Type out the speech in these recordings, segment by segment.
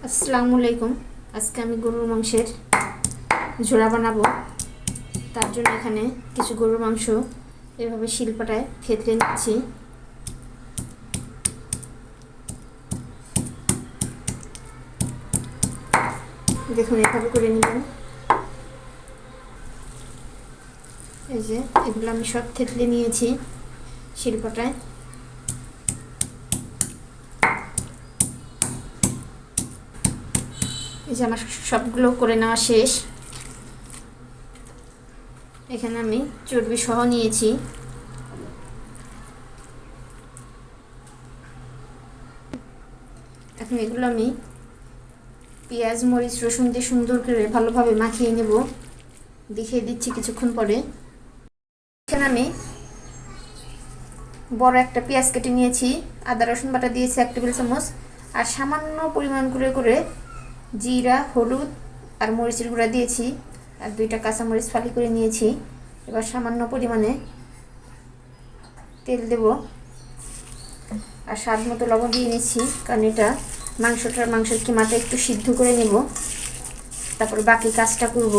আসসালামু আলাইকুম। আজকে আমি গরুর মাংসের ঝোড়া বানাবো। তার জন্য এখানে কিছু গরুর মাংস এভাবে শিলপাটায় থেতলে নিচ্ছি। দেখুন এভাবে করে নিলাম। এই যে এগুলো আমি সব থেতলে নিয়েছি শিলপাটায়। এই যে আমার সবগুলো করে নেওয়া শেষ। এখানে আমি চর্বি সহ নিয়েছি। এখন এগুলো আমি পেঁয়াজ মরিচ রসুন দিয়ে সুন্দর করে ভালোভাবে মাখিয়ে নেব। দেখিয়ে দিচ্ছি কিছুক্ষণ পরে। এখানে আমি বড় একটা পেঁয়াজ কেটে নিয়েছি, আদা রসুন বাটা দিয়েছি 1 টেবিল চামচ, আর সামান্য পরিমাণ করে জিরা হলুদ আর মরিচের গুঁড়া দিয়েছি, আর 2টা কাঁচামরিচ ফালি করে নিয়েছি। এবার সামান্য পরিমাণে তেল দেব আর স্বাদ মতো লবণ দিয়ে নিচ্ছি, কারণ এটা মাংসের কিমাটা একটু সিদ্ধ করে নেব, তারপর বাকি কাজটা করব।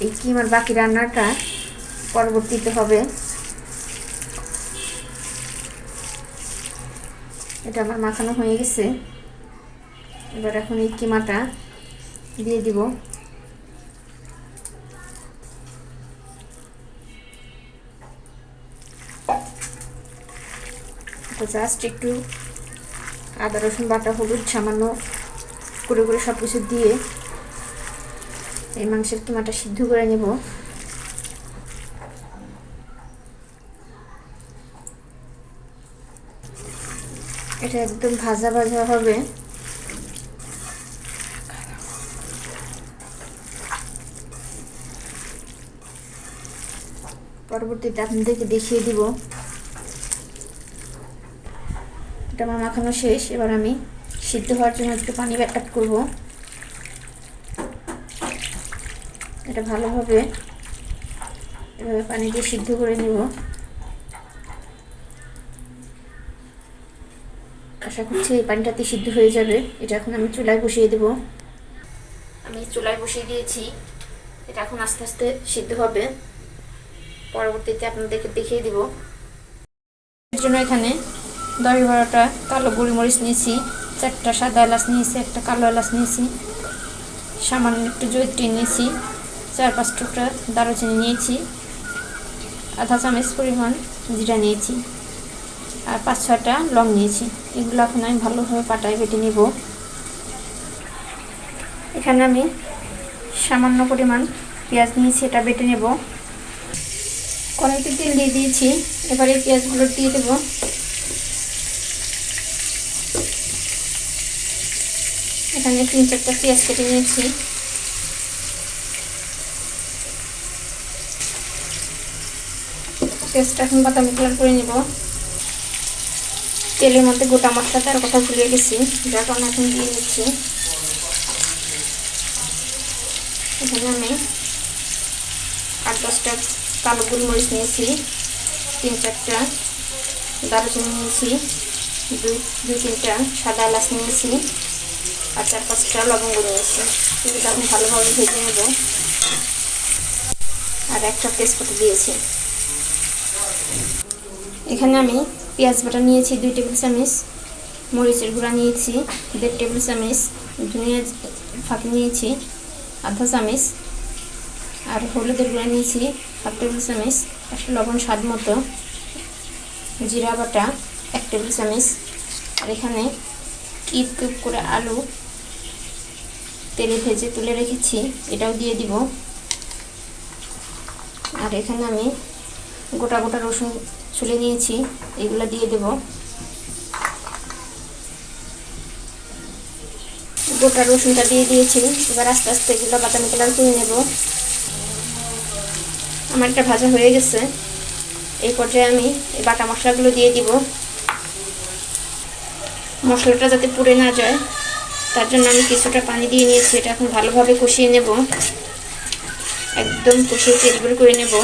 এই কিমার বাকি রান্নাটা পরবর্তীতে হবে। এটা আমার মাখানো হয়ে গেছে। এবার এখন এই কিমাটা দিয়ে দিব। জাস্ট একটু আদা রসুন বাটা হলুদ সামান্য করে সব কিছু দিয়ে এই মাংসের কিমাটা সিদ্ধ করে নেব। এটা একদম ভাজা হবে। পরবর্তীতে আপনাদেরকে দেখিয়ে দিব। এটা আমার মাখানো শেষ। এবার আমি সিদ্ধ হওয়ার জন্য একটু পানি অ্যাড করব। এটা ভালোভাবে এভাবে পানি দিয়ে সিদ্ধ করে নেব। আশা করছি এই পানিটাতে সিদ্ধ হয়ে যাবে। এটা এখন আমি চুলায় বসিয়ে দেব। আমি চুলায় বসিয়ে দিয়েছি। এটা এখন আস্তে আস্তে সিদ্ধ হবে। পরবর্তীতে আপনাদেরকে দেখিয়ে দিব। এর জন্য এখানে 10-12টা কালো গোলমরিচ নিয়েছি, 4টা সাদা এলাচ নিয়েছি, 1টা কালো এলাচ নিয়েছি, সামান্য একটু জয়িত্রী নিয়েছি, 4-5 টুকরা দারুচিনি নিয়েছি, আধা চামচ পরিমাণ জিরা নিয়েছি, আর 5-6টা লং নিয়েছি। এগুলো এখন আমি ভালোভাবে পাটায় বেটে নেব। এখানে আমি সামান্য পরিমাণ পেঁয়াজ নিয়েছি, এটা বেটে নেব। কড়াইতে তেল দিয়ে দিয়েছি। এবার এই পেঁয়াজগুলো দিয়ে দেব। এখানে 3-4টা পেঁয়াজ কেটে নিয়েছি। পেঁয়াজটা এখন বাদামি কালার করে নেব। তেলের মধ্যে গোটা মশলা তার কথা ভুলে গেছি, যার কারণে এখন দিয়ে নিচ্ছি। এখানে আমি 8-10টা কালো গোলমরিচ নিয়েছি, 3-4টা দারুচিনি নিয়েছি, 2-3টা সাদা এলাচ নিয়েছি, আর 4-5টা লবঙ্গ নিয়েছি। এগুলো আমি ভালোভাবে ভেজে নেব। আর 1টা তেজপাতা দিয়েছি। এখানে আমি পেঁয়াজ বাটা নিয়েছি 2 টেবিল চামচ, মরিচের গুঁড়া নিয়েছি 1.5 টেবিল চামচ, ধনিয়া ফাঁকি নিয়েছি আধা চামচ, আর হলুদের গুঁড়া নিয়েছি 1/2 টেবিল চামচ, একটা লবণ স্বাদ মতো, জিরা বাটা 1 টেবিল চামচ, আর এখানে কিউব করে আলু তেলে ভেজে তুলে রেখেছি, এটাও দিয়ে দিব। আর এখানে আমি গোটা রসুন ছুলে নিয়েছি, এগুলো দিয়ে দেব। গোটা রসুনটা দিয়ে দিয়েছি। এবার আস্তে আস্তে এগুলো বাদামি কালার করে নেব। আমার এটা ভাজা হয়ে গেছে। এই পর্যায়ে আমি এই বাটা মশলাগুলো দিয়ে দিব। মশলাটা যাতে পুড়ে না যায় তার জন্য আমি কিছুটা পানি দিয়ে নিয়েছি। এটা এখন ভালোভাবে কষিয়ে নেব, একদম কষিয়ে তেল বের করে নেব।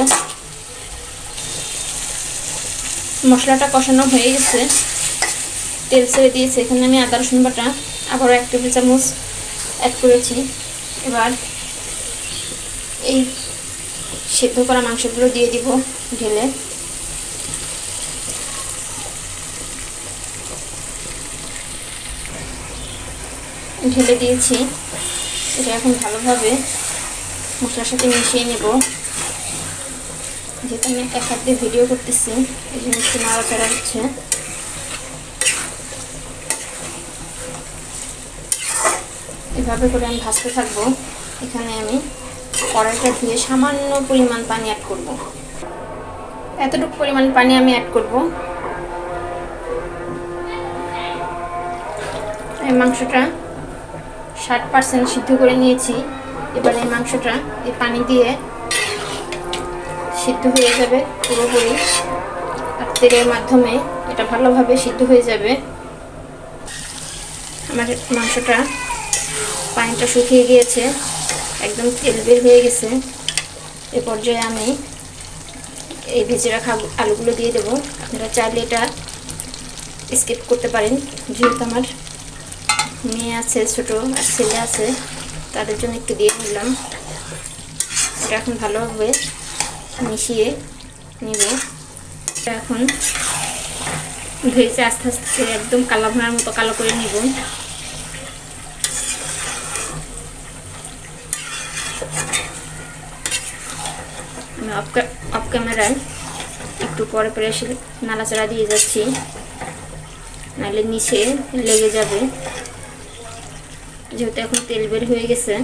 মশলাটা কষানো হয়ে গেছে, তেল ছেড়ে দিয়েছে। এখানে আমি আদা রসুন বাটা আবারও 1 টেবিল চামচ অ্যাড করেছি। এবার এই সেদ্ধ করা মাংসগুলো দিয়ে দিব ঢেলে। ঢেলে দিয়েছি। এটা এখন ভালোভাবে মশলার সাথে মিশিয়ে নেব। যেহেতু আমি এক হাত দিয়ে ভিডিও করতেছি, এই জন্য একটু নাড়াচাড়া হচ্ছে। এভাবে করে আমি ভাজতে থাকবো। এখানে আমি কড়াইটা ধুয়ে সামান্য পরিমাণ পানি অ্যাড করব। এতটুকু পরিমাণ পানি আমি অ্যাড করব। এই মাংসটা 60% সিদ্ধ করে নিয়েছি। এবার এই মাংসটা এই পানি দিয়ে সিদ্ধ হয়ে যাবে পুরোপুরি, আর তেলের মাধ্যমে এটা ভালোভাবে সিদ্ধ হয়ে যাবে। আমার মাংসটা পানিটা শুকিয়ে গিয়েছে, একদম তেল বের হয়ে গেছে। এ পর্যায়ে আমি এই ভেজে রাখা আলুগুলো দিয়ে দেবো। আপনারা চাইলে এটা স্কিপ করতে পারেন, যেহেতু আমার মেয়ে আছে, ছোটো আর ছেলে আছে, তাদের জন্য একটু দিয়ে নিলাম। এটা এখন ভালোভাবে মিশিয়ে নিব। এটা এখন ভেজে আস্তে আস্তে একদম কালো ভোনার মতো কালো করে নিব। আমি অফ ক্যামেরায় একটু পরে পরে এসে নাড়াচাড়া দিয়ে যাচ্ছি, নাহলে নিচে লেগে যাবে। যেহেতু এখন তেল বের হয়ে গেছে,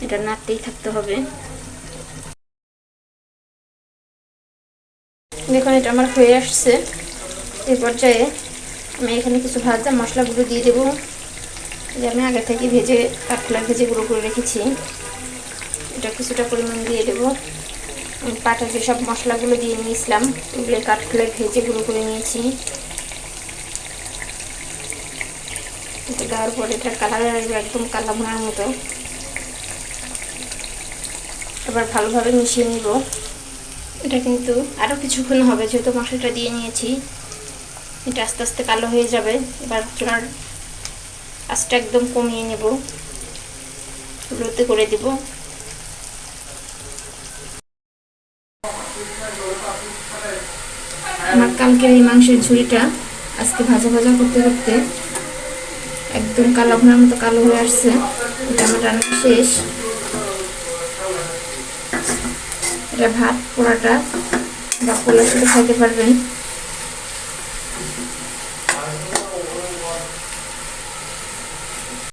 এটা নাড়তেই থাকতে হবে। দেখুন এটা আমার হয়ে আসছে। এই পর্যায়ে আমি এখানে কিছু ভাজা মশলাগুলো দিয়ে দেবো, যে আমি আগে থেকে ভেজে কাঠখোলা ভেজে গুঁড়ো করে রেখেছি। এটা কিছুটা পরিমাণ দিয়ে দেবো। আমি পাটা যেসব মশলাগুলো দিয়ে নিয়েছিলাম ওগুলো কাঠখোলায় ভেজে গুঁড়ো করে নিয়েছি। এটা দেওয়ার পরে এটার কালার আসবে একদম কালো ভুনার মতো। এবার ভালোভাবে মিশিয়ে নিব। এটা কিন্তু আরও কিছুক্ষণ হবে, যেহেতু মশলাটা দিয়ে নিয়েছি। এটা আস্তে আস্তে কালো হয়ে যাবে। এবার চুলার আঁচটা একদম কমিয়ে নেব, লোতে করে দেব। আমার কালকের এই মাংসের ঝুড়িটা আজকে ভাজা ভাজা করতে করতে একদম কালো ভুনার মতো কালো হয়ে আসছে। এটা আমার রান্না শেষ। এটা ভাত পোড়াটা বা পোলার সাথে খাইতে পারবেন।